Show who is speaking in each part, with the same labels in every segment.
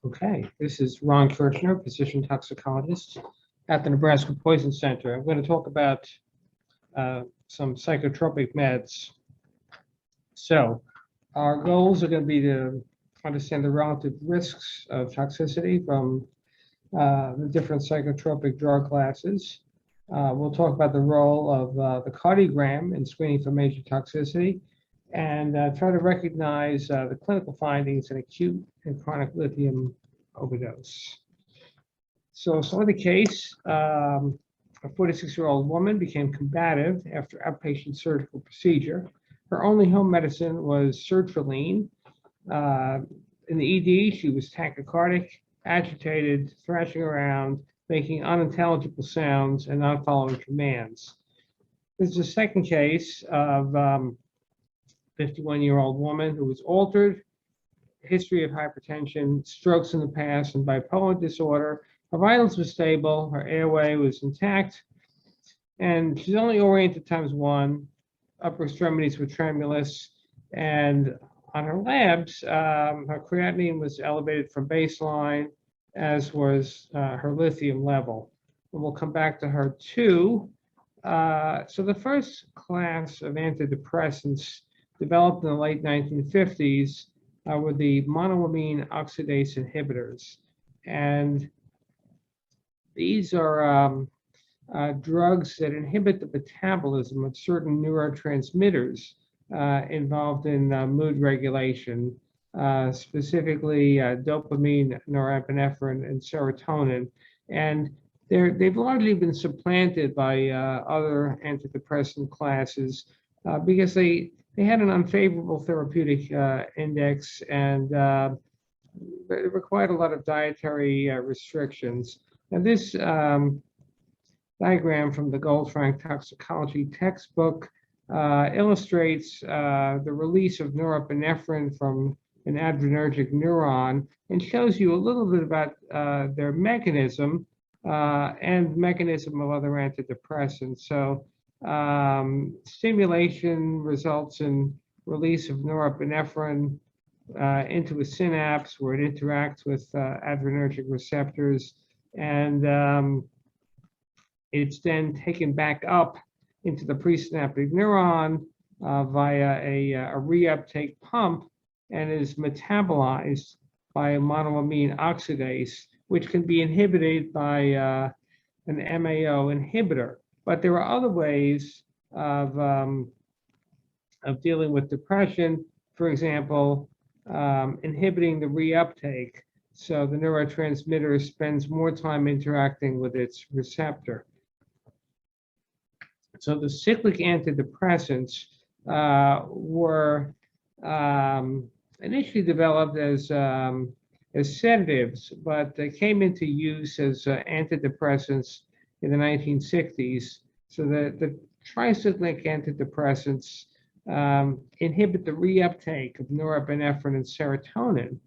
Speaker 1: Okay, this is Ron Kirshner, physician toxicologist at the Nebraska Poison Center. I'm going to talk about some psychotropic meds. So our goals are going to be to understand the relative risks of toxicity from the different psychotropic drug classes. We'll talk about the role of the cardiogram in screening for major toxicity, and try to recognize the clinical findings in acute and chronic lithium overdose. So in the case, a 46-year-old woman became combative after outpatient surgical procedure. Her only home medicine was sertraline. In the ED, she was tachycardic, agitated, thrashing around, making unintelligible sounds, and not following commands. This is the second case of 51-year-old woman who was altered, history of hypertension, strokes in the past, and bipolar disorder. Her vitals were stable, her airway was intact, and she's only oriented ×1. Upper extremities were tremulous, and on her labs, her creatinine was elevated from baseline, as was her lithium level. And we'll come back to her too. So the first class of antidepressants developed in the late 1950s were the monoamine oxidase inhibitors. And these are drugs that inhibit the metabolism of certain neurotransmitters involved in mood regulation, specifically dopamine, norepinephrine, and serotonin. And they've largely been supplanted by other antidepressant classes because they had an unfavorable therapeutic index, and it required a lot of dietary restrictions. And this diagram from the Goldfrank toxicology textbook illustrates the release of norepinephrine from an adrenergic neuron and shows you a little bit about their mechanism and mechanism of other antidepressants. So stimulation results in release of norepinephrine into a synapse where it interacts with adrenergic receptors, and it's then taken back up into the presynaptic neuron via a reuptake pump and is metabolized by a monoamine oxidase, which can be inhibited by an MAO inhibitor. But there are other ways of dealing with depression. For example, inhibiting the reuptake, so the neurotransmitter spends more time interacting with its receptor. So the cyclic antidepressants were initially developed as sedatives, but they came into use as antidepressants in the 1960s. So the tricyclic antidepressants inhibit the reuptake of norepinephrine and serotonin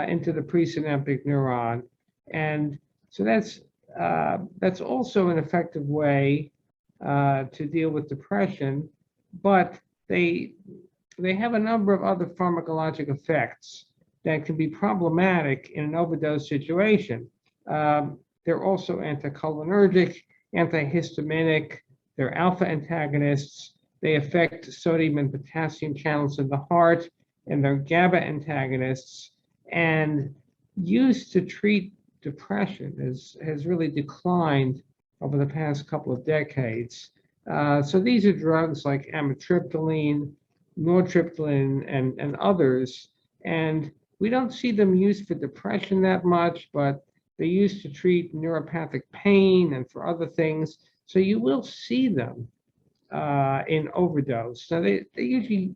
Speaker 1: into the presynaptic neuron, and so that's also an effective way to deal with depression, but they have a number of other pharmacologic effects that can be problematic in an overdose situation. They're also anticholinergic, antihistaminic, they're alpha antagonists, they affect sodium and potassium channels in the heart, and they're GABA antagonists. And use to treat depression has really declined over the past couple of decades. So these are drugs like amitriptyline, nortriptyline, and others. And we don't see them used for depression that much, but they're used to treat neuropathic pain and for other things. So you will see them in overdose. Now they usually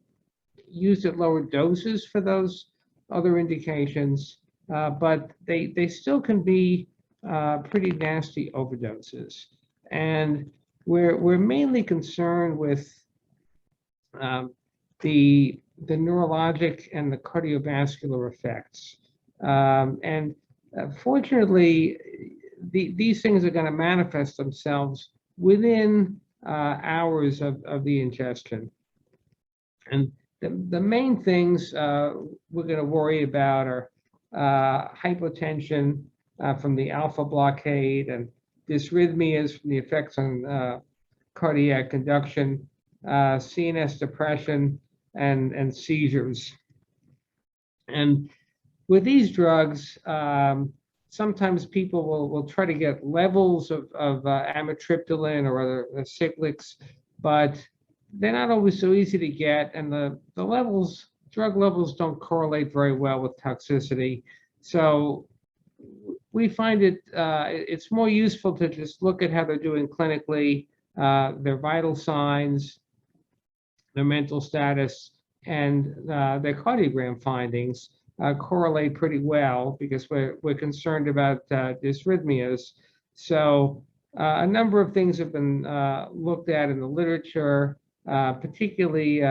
Speaker 1: used at lower doses for those other indications, but they still can be pretty nasty overdoses. And we're mainly concerned with the neurologic and the cardiovascular effects. And fortunately, these things are going to manifest themselves within hours of the ingestion. And the main things we're going to worry about are hypotension from the alpha blockade, and dysrhythmias from the effects on cardiac conduction, CNS depression, and seizures. And with these drugs, sometimes people will try to get levels of amitriptyline or other cyclics, but they're not always so easy to get, and the drug levels don't correlate very well with toxicity. So we find it's more useful to just look at how they're doing clinically, their vital signs, their mental status, and their cardiogram findings correlate pretty well because we're concerned about dysrhythmias. So a number of things have been looked at in the literature, particularly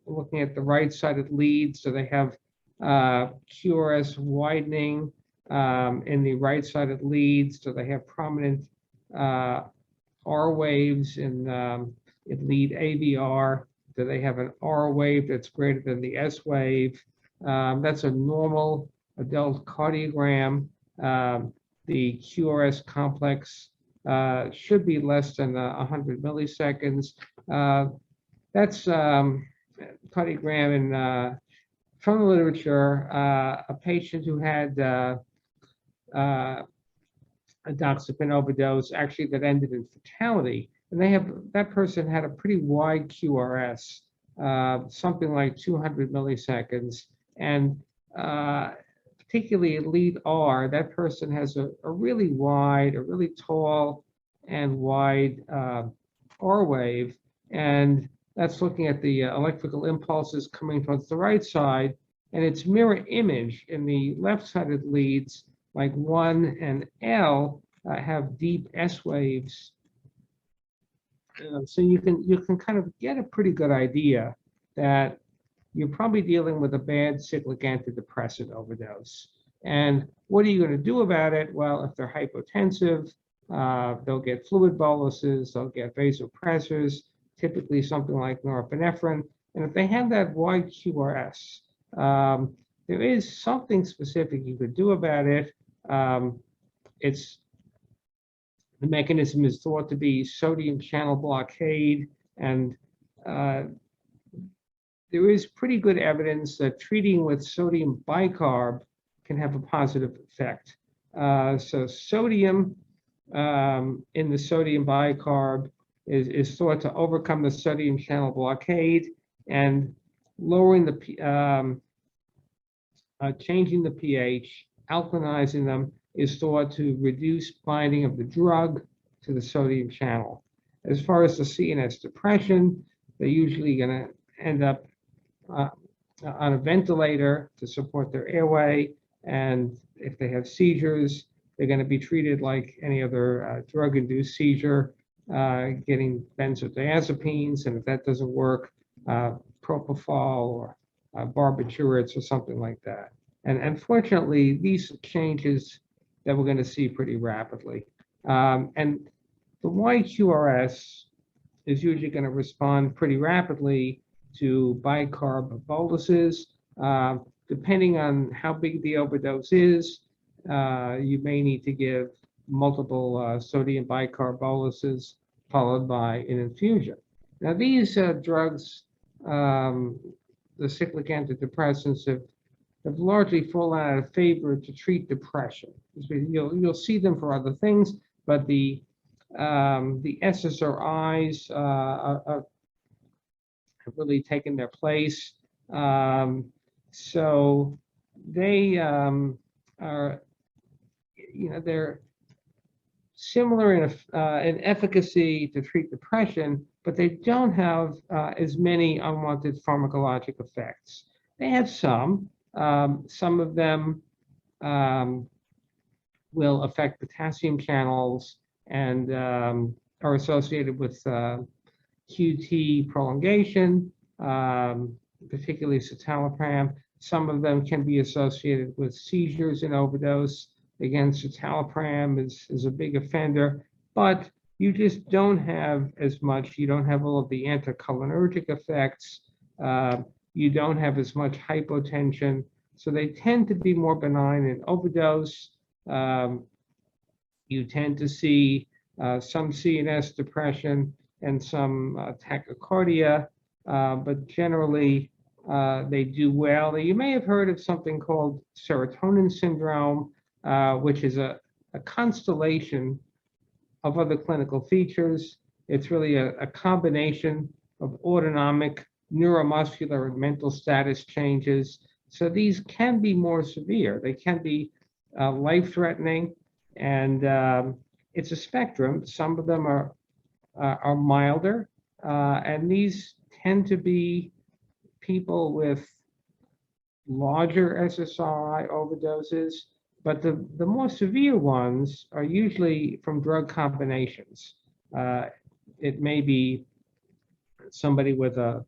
Speaker 1: looking at the right-sided leads. So they have QRS widening in the right-sided leads. So they have prominent R waves in lead AVR. Do they have an R wave that's greater than the S wave? That's a normal adult cardiogram. The QRS complex should be less than 100 milliseconds. That's cardiogram from the literature. A patient who had a doxepin overdose, actually that ended in fatality, and that person had a pretty wide QRS, something like 200 milliseconds, and particularly at lead R, that person has a really tall and wide R wave, and that's looking at the electrical impulses coming towards the right side, and its mirror image in the left-sided leads, like 1 and L, have deep S waves. So you can kind of get a pretty good idea that you're probably dealing with a bad cyclic antidepressant overdose. And what are you going to do about it? Well, if they're hypotensive, they'll get fluid boluses, they'll get vasopressors, typically something like norepinephrine. And if they have that wide QRS, there is something specific you could do about it. The mechanism is thought to be sodium channel blockade, and there is pretty good evidence that treating with sodium bicarb can have a positive effect. So sodium in the sodium bicarb is thought to overcome the sodium channel blockade, and lowering changing the pH, alkalinizing them, is thought to reduce binding of the drug to the sodium channel. As far as the CNS depression, they're usually going to end up on a ventilator to support their airway, and if they have seizures, they're going to be treated like any other drug-induced seizure, getting benzodiazepines, and if that doesn't work, propofol or barbiturates or something like that. And unfortunately, these are changes that we're going to see pretty rapidly. And the YQRS is usually going to respond pretty rapidly to bicarb boluses. Depending on how big the overdose is, you may need to give multiple sodium bicarb boluses followed by an infusion. Now these drugs, the cyclic antidepressants, have largely fallen out of favor to treat depression. You'll see them for other things, but the SSRIs have really taken their place. So they are, they're similar in efficacy to treat depression, but they don't have as many unwanted pharmacologic effects. They have some. Some of them will affect potassium channels and are associated with QT prolongation, particularly citalopram. Some of them can be associated with seizures in overdose. Again, citalopram is a big offender, but you just don't have as much. You don't have all of the anticholinergic effects. You don't have as much hypotension. So they tend to be more benign in overdose. You tend to see some CNS depression and some tachycardia, but generally they do well. You may have heard of something called serotonin syndrome, which is a constellation of other clinical features. It's really a combination of autonomic, neuromuscular, and mental status changes. So these can be more severe. They can be life-threatening, and it's a spectrum. Some of them are milder, and these tend to be people with larger SSRI overdoses, but the more severe ones are usually from drug combinations. It may be somebody with a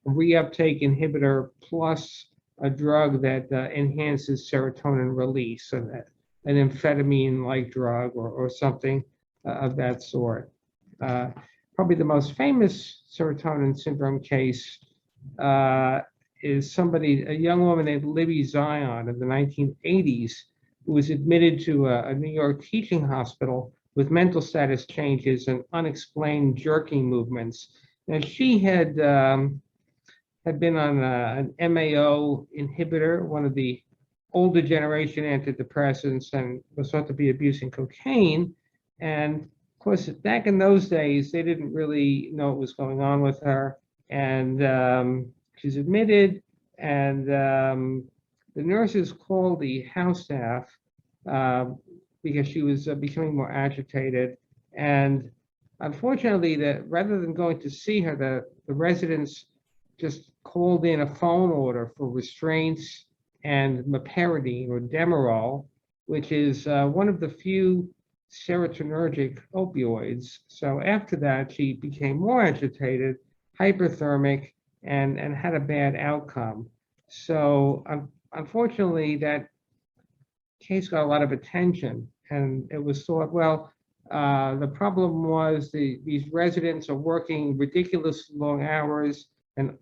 Speaker 1: reuptake inhibitor plus a drug that enhances serotonin release, so that an amphetamine-like drug or something of that sort. Probably the most famous serotonin syndrome case is a young woman named Libby Zion in the 1980s, who was admitted to a New York teaching hospital with mental status changes and unexplained jerking movements. And she had been on an MAO inhibitor, one of the older generation antidepressants, and was thought to be abusing cocaine. And of course, back in those days, they didn't really know what was going on with her. And she's admitted, and the nurses called the house staff because she was becoming more agitated. And unfortunately, rather than going to see her, the residents just called in a phone order for restraints and meperidine or Demerol, which is one of the few serotonergic opioids. So after that, she became more agitated, hyperthermic, and had a bad outcome. So unfortunately, that case got a lot of attention, and it was thought, well, the problem was these residents are working ridiculous long hours, and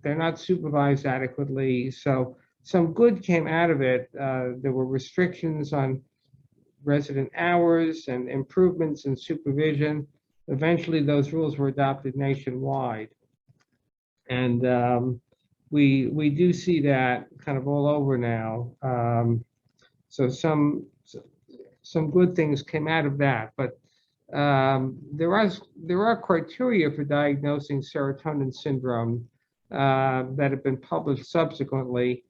Speaker 1: they're not supervised adequately. So some good came out of it. There were restrictions on resident hours and improvements in supervision. Eventually, those rules were adopted nationwide. And we do see that kind of all over now. So some good things came out of that, but there are criteria for diagnosing serotonin syndrome that have been published subsequently.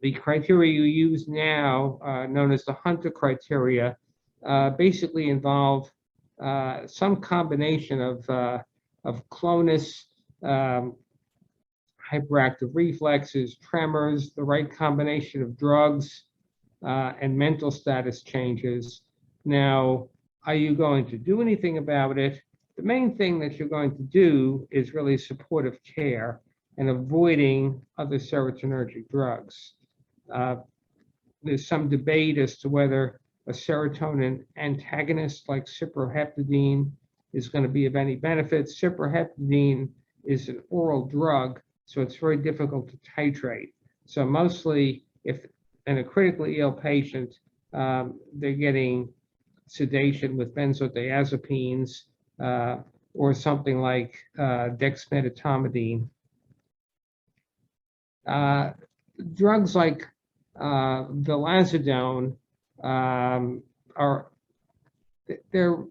Speaker 1: The criteria you use now, known as the Hunter criteria, basically involve some combination of clonus, hyperactive reflexes, tremors, the right combination of drugs, and mental status changes. Now, are you going to do anything about it? The main thing that you're going to do is really supportive care and avoiding other serotonergic drugs. There's some debate as to whether a serotonin antagonist like cyproheptadine is going to be of any benefit. Cyproheptadine is an oral drug, so it's very difficult to titrate. So mostly, if in a critically ill patient, they're getting sedation with benzodiazepines or something like dexmedetomidine. Drugs like vilazodone they're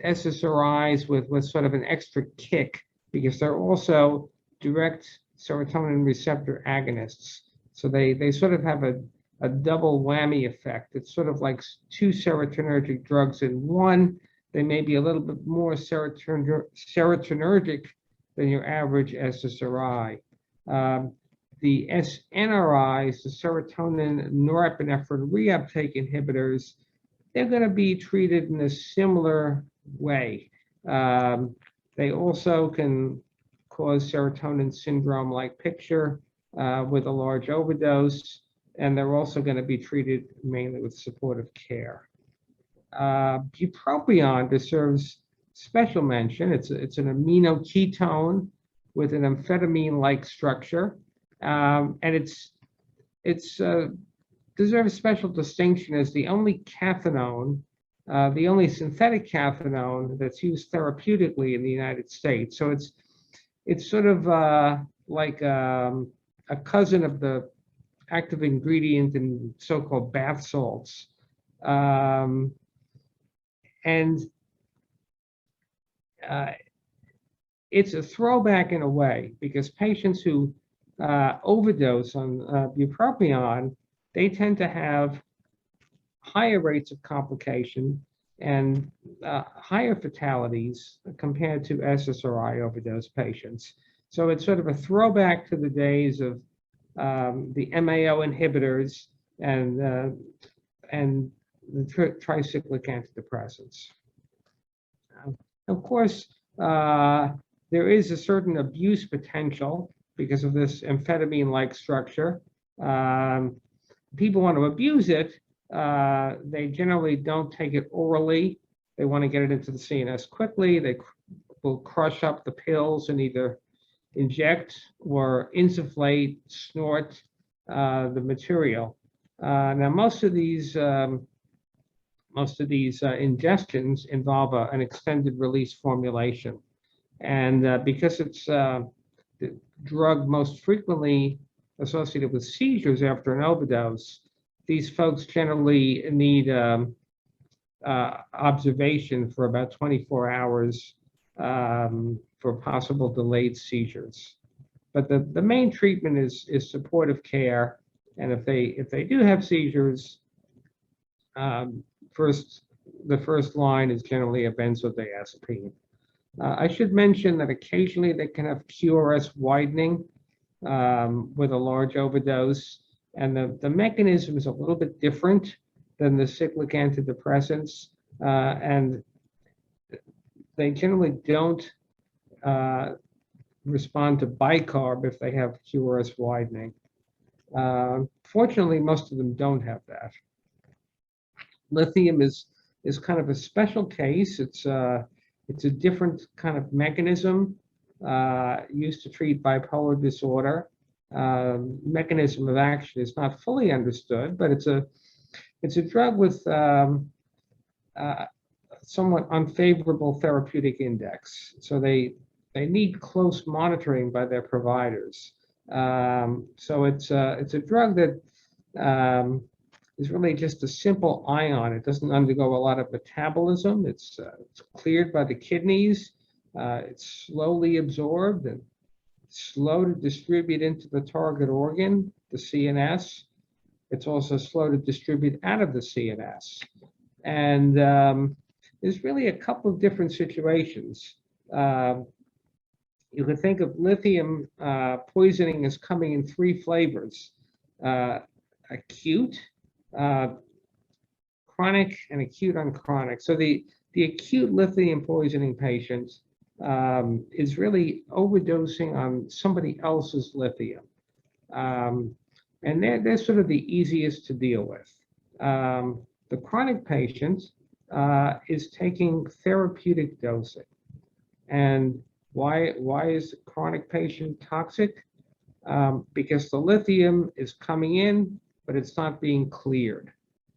Speaker 1: SSRIs with sort of an extra kick because they're also direct serotonin receptor agonists. So they sort of have a double whammy effect. It's sort of like two serotonergic drugs in one. They may be a little bit more serotonergic than your average SSRI. The SNRIs, the serotonin norepinephrine reuptake inhibitors, they're going to be treated in a similar way. They also can cause serotonin syndrome-like picture with a large overdose, and they're also going to be treated mainly with supportive care. Bupropion deserves special mention. It's an amino ketone with an amphetamine-like structure. And it's deserves special distinction as the only cathinone, the only synthetic cathinone that's used therapeutically in the United States. So it's sort of like a cousin of the active ingredient in so-called bath salts. And it's a throwback in a way, because patients who overdose on bupropion, they tend to have higher rates of complication and higher fatalities compared to SSRI overdose patients. So it's sort of a throwback to the days of the MAO inhibitors and the tricyclic antidepressants. Of course, there is a certain abuse potential because of this amphetamine-like structure. People want to abuse it. They generally don't take it orally. They want to get it into the CNS quickly. They will crush up the pills and either inject or insufflate, snort the material. Now, most of these ingestions involve an extended release formulation. And because it's the drug most frequently associated with seizures after an overdose, these folks generally need observation for about 24 hours for possible delayed seizures. But the main treatment is supportive care. And if they do have seizures, the first line is generally a benzodiazepine. I should mention that occasionally they can have QRS widening with a large overdose, and the mechanism is a little bit different than the cyclic antidepressants, and they generally don't respond to bicarb if they have QRS widening. Fortunately, most of them don't have that. Lithium is kind of a special case. It's a different kind of mechanism used to treat bipolar disorder. Mechanism of action is not fully understood, but it's a drug with somewhat unfavorable therapeutic index. So they need close monitoring by their providers. So it's a drug that is really just a simple ion. It doesn't undergo a lot of metabolism. It's cleared by the kidneys. It's slowly absorbed and slow to distribute into the target organ, the CNS. It's also slow to distribute out of the CNS. And there's really a couple of different situations. You can think of lithium poisoning as coming in three flavors: acute, chronic, and acute on chronic. So the acute lithium poisoning patient is really overdosing on somebody else's lithium. And they're sort of the easiest to deal with. The chronic patient is taking therapeutic dosing. And why is the chronic patient toxic? Because the lithium is coming in, but it's not being cleared.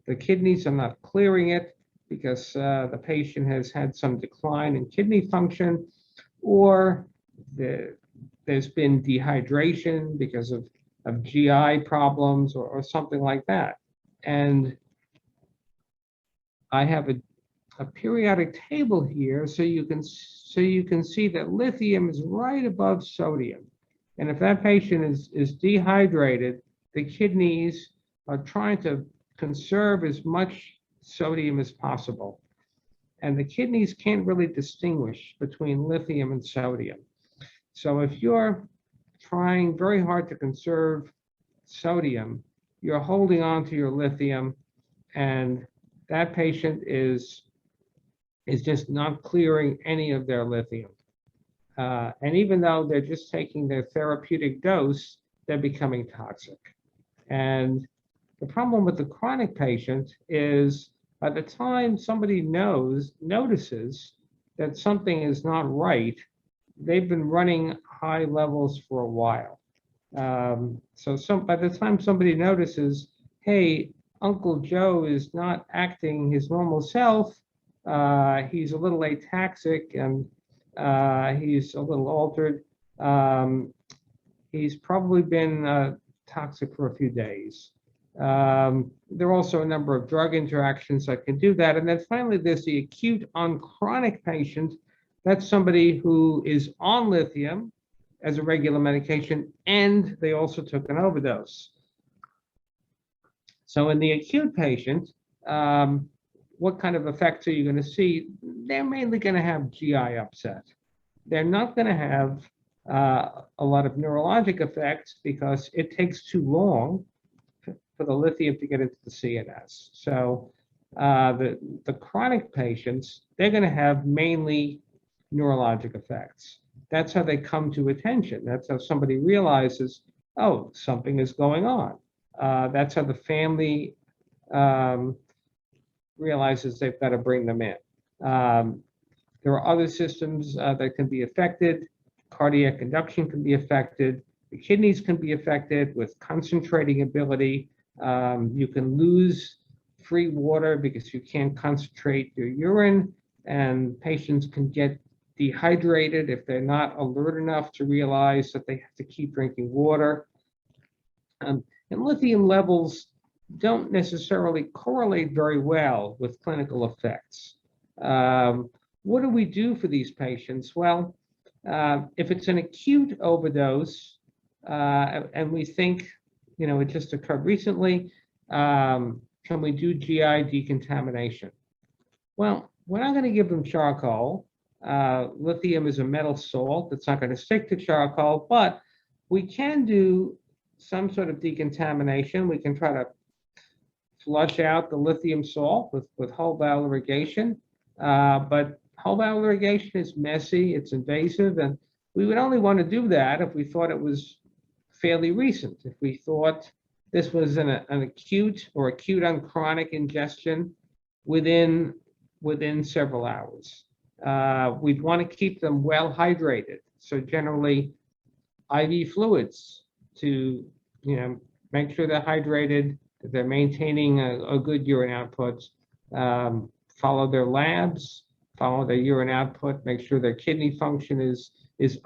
Speaker 1: The kidneys are not clearing it because the patient has had some decline in kidney function, or there's been dehydration because of GI problems or something like that. And I have a periodic table here so you can see that lithium is right above sodium. And if that patient is dehydrated, the kidneys are trying to conserve as much sodium as possible. And the kidneys can't really distinguish between lithium and sodium. So if you're trying very hard to conserve sodium, you're holding on to your lithium, and that patient is just not clearing any of their lithium. And even though they're just taking their therapeutic dose, they're becoming toxic. And the problem with the chronic patient is by the time somebody notices that something is not right, they've been running high levels for a while. So by the time somebody notices, hey, Uncle Joe is not acting his normal self, he's a little ataxic and he's a little altered, he's probably been toxic for a few days. There are also a number of drug interactions that can do that. And then finally, there's the acute on chronic patient. That's somebody who is on lithium as a regular medication, and they also took an overdose. So in the acute patient, what kind of effects are you going to see? They're mainly going to have GI upset. They're not going to have a lot of neurologic effects because it takes too long for the lithium to get into the CNS. So the chronic patients, they're going to have mainly neurologic effects. That's how they come to attention. That's how somebody realizes, oh, something is going on. That's how the family realizes they've got to bring them in. There are other systems that can be affected. Cardiac conduction can be affected. The kidneys can be affected with concentrating ability. You can lose free water because you can't concentrate your urine, and patients can get dehydrated if they're not alert enough to realize that they have to keep drinking water. And lithium levels don't necessarily correlate very well with clinical effects. What do we do for these patients? Well, if it's an acute overdose, and we think, it just occurred recently, can we do GI decontamination? Well, we're not going to give them charcoal. Lithium is a metal salt. It's not going to stick to charcoal, but we can do some sort of decontamination. We can try to flush out the lithium salt with whole bowel irrigation, but whole bowel irrigation is messy, it's invasive, and we would only want to do that if we thought it was fairly recent. If we thought this was an acute or acute on chronic ingestion within several hours. We'd want to keep them well hydrated. So generally, IV fluids to make sure they're hydrated, that they're maintaining a good urine output. Follow their labs, follow their urine output, make sure their kidney function is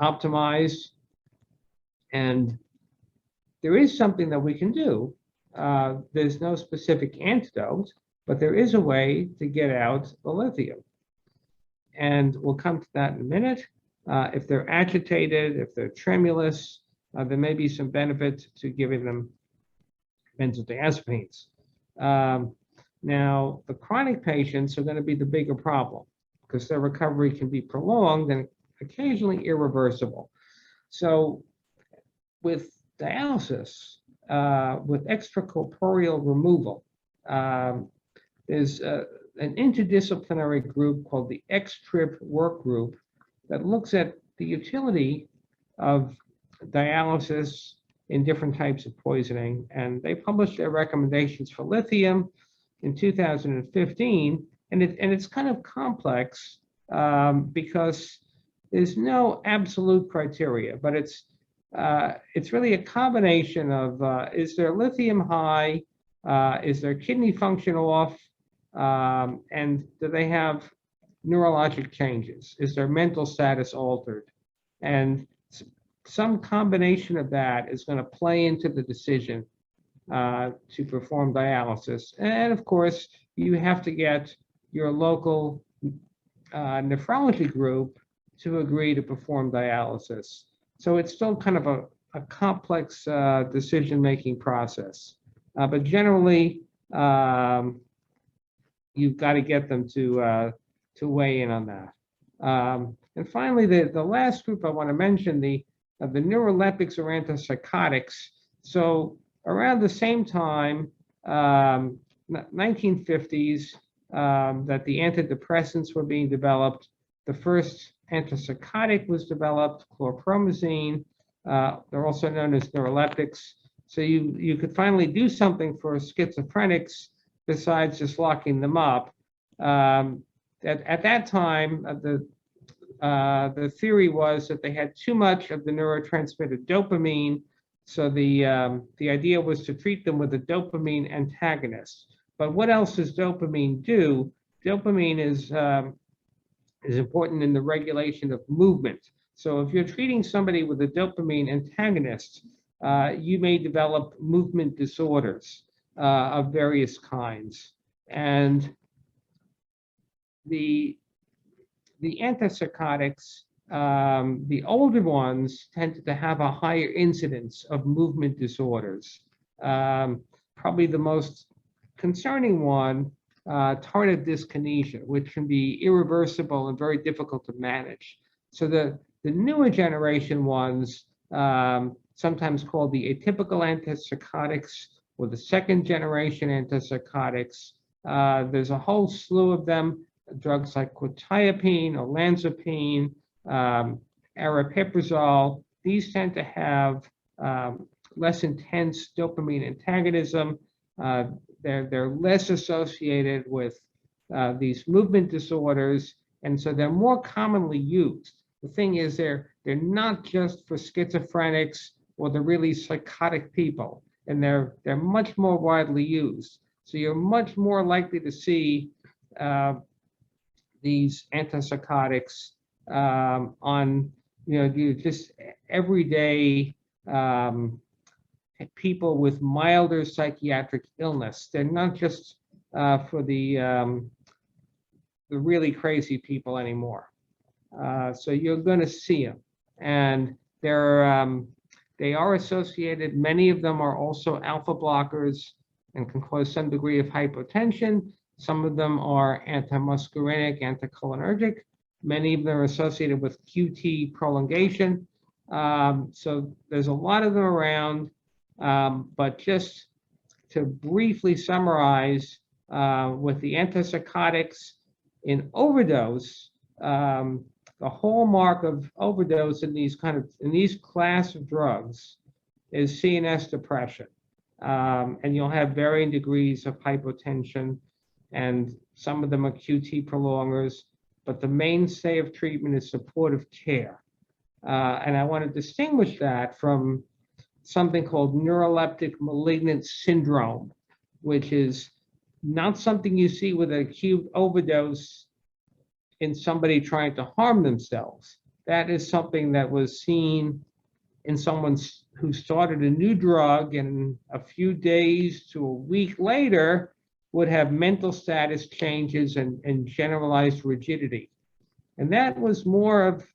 Speaker 1: optimized. And there is something that we can do. There's no specific antidote, but there is a way to get out the lithium. And we'll come to that in a minute. If they're agitated, if they're tremulous, there may be some benefit to giving them benzodiazepines. Now, the chronic patients are going to be the bigger problem because their recovery can be prolonged and occasionally irreversible. So with dialysis, with extracorporeal removal, there's an interdisciplinary group called the X-TRIP work group that looks at the utility of dialysis in different types of poisoning. And they published their recommendations for lithium in 2015. And it's kind of complex because there's no absolute criteria, but it's really a combination of is their lithium high, is their kidney function off, and do they have neurologic changes? Is their mental status altered? And some combination of that is going to play into the decision to perform dialysis. And of course, you have to get your local nephrology group to agree to perform dialysis. So it's still kind of a complex decision-making process. But generally, you've got to get them to weigh in on that. And finally, the last group I want to mention, the neuroleptics or antipsychotics. So around the same time, 1950s, that the antidepressants were being developed. The first antipsychotic was developed, chlorpromazine. They're also known as neuroleptics. So you could finally do something for schizophrenics besides just locking them up. At that time, the theory was that they had too much of the neurotransmitter dopamine, So the idea was to treat them with a dopamine antagonist. But what else does dopamine do? Dopamine is important in the regulation of movement. So if you're treating somebody with a dopamine antagonist, you may develop movement disorders of various kinds. And the antipsychotics, the older ones tended to have a higher incidence of movement disorders. Probably the most concerning one, tardive dyskinesia, which can be irreversible and very difficult to manage. So the newer generation ones, sometimes called the atypical antipsychotics or the second generation antipsychotics, there's a whole slew of them. Drugs like quetiapine, olanzapine, aripiprazole, these tend to have less intense dopamine antagonism. They're less associated with these movement disorders, and so they're more commonly used. The thing is, they're not just for schizophrenics or the really psychotic people, and they're much more widely used. So you're much more likely to see these antipsychotics on, just everyday people with milder psychiatric illness. They're not just for the really crazy people anymore. So you're going to see them, and they are associated. Many of them are also alpha blockers and can cause some degree of hypotension. Some of them are antimuscarinic, anticholinergic. Many of them are associated with QT prolongation. So there's a lot of them around. But just to briefly summarize, with the antipsychotics in overdose, the hallmark of overdose in these class of drugs is CNS depression. And you'll have varying degrees of hypotension, and some of them are QT prolongers, but the mainstay of treatment is supportive care. And I want to distinguish that from something called neuroleptic malignant syndrome, which is not something you see with an acute overdose in somebody trying to harm themselves. That is something that was seen in someone who started a new drug and a few days to a week later would have mental status changes and generalized rigidity. And that was more of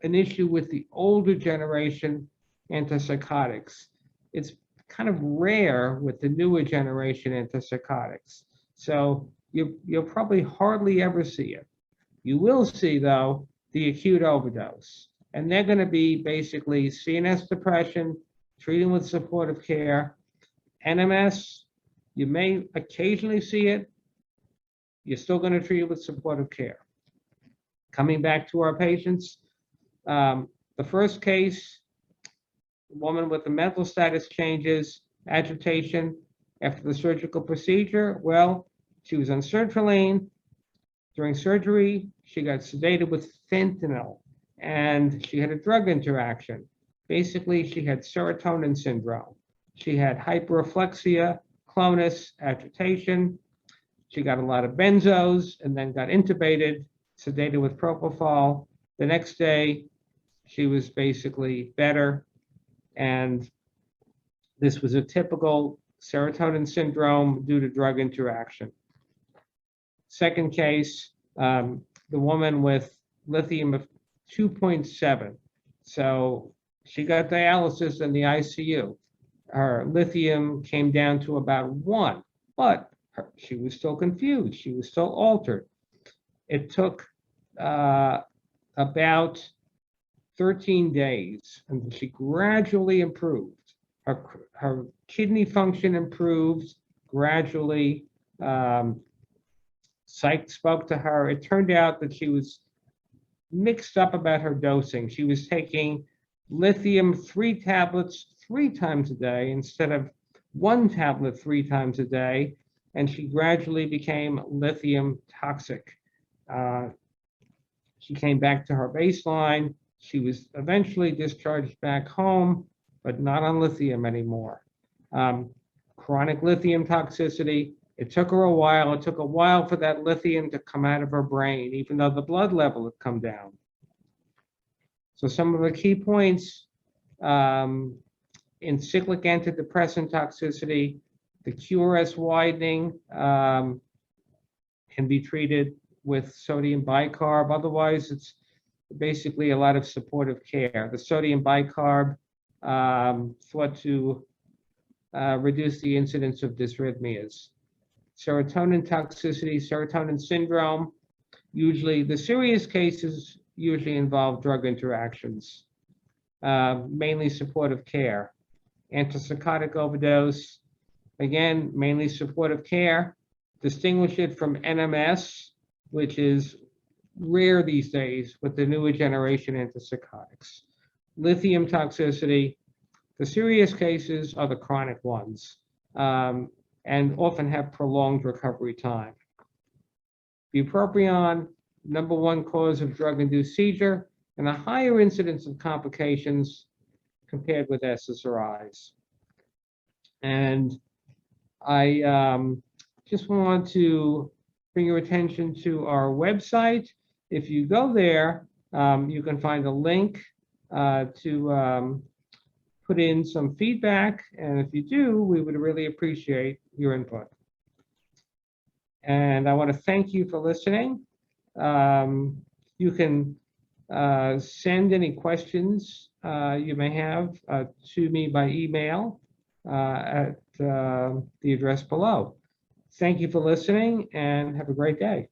Speaker 1: an issue with the older generation antipsychotics. It's kind of rare with the newer generation antipsychotics. So you'll probably hardly ever see it. You will see, though, the acute overdose. And they're going to be basically CNS depression, treating with supportive care. NMS, you may occasionally see it. You're still going to treat it with supportive care. Coming back to our patients, the first case, a woman with the mental status changes, agitation after the surgical procedure. Well, she was on sertraline. During surgery, she got sedated with fentanyl, and she had a drug interaction. Basically, she had serotonin syndrome. She had hyperreflexia, clonus, agitation. She got a lot of benzos and then got intubated, sedated with propofol. The next day, she was basically better. And this was a typical serotonin syndrome due to drug interaction. Second case, the woman with lithium of 2.7. So she got dialysis in the ICU. Her lithium came down to about 1, but she was still confused. She was still altered. It took about 13 days, and she gradually improved. Her kidney function improved gradually. Psych spoke to her. It turned out that she was mixed up about her dosing. She was taking lithium 3 tablets 3 times a day instead of 1 tablet 3 times a day, and she gradually became lithium toxic. She came back to her baseline. She was eventually discharged back home, but not on lithium anymore. Chronic lithium toxicity. It took her a while. It took a while for that lithium to come out of her brain, even though the blood level had come down. So some of the key points in cyclic antidepressant toxicity, the QRS widening can be treated with sodium bicarb. Otherwise, it's basically a lot of supportive care. The sodium bicarb thought to reduce the incidence of dysrhythmias. Serotonin toxicity, serotonin syndrome, usually the serious cases usually involve drug interactions, mainly supportive care. Antipsychotic overdose, again, mainly supportive care. Distinguish it from NMS, which is rare these days with the newer generation antipsychotics. Lithium toxicity, the serious cases are the chronic ones, and often have prolonged recovery time. Bupropion, #1 cause of drug-induced seizure, and a higher incidence of complications compared with SSRIs. And I just want to bring your attention to our website. If you go there, you can find a link to put in some feedback. And if you do, we would really appreciate your input. And I want to thank you for listening. You can send any questions you may have to me by email at the address below. Thank you for listening and have a great day.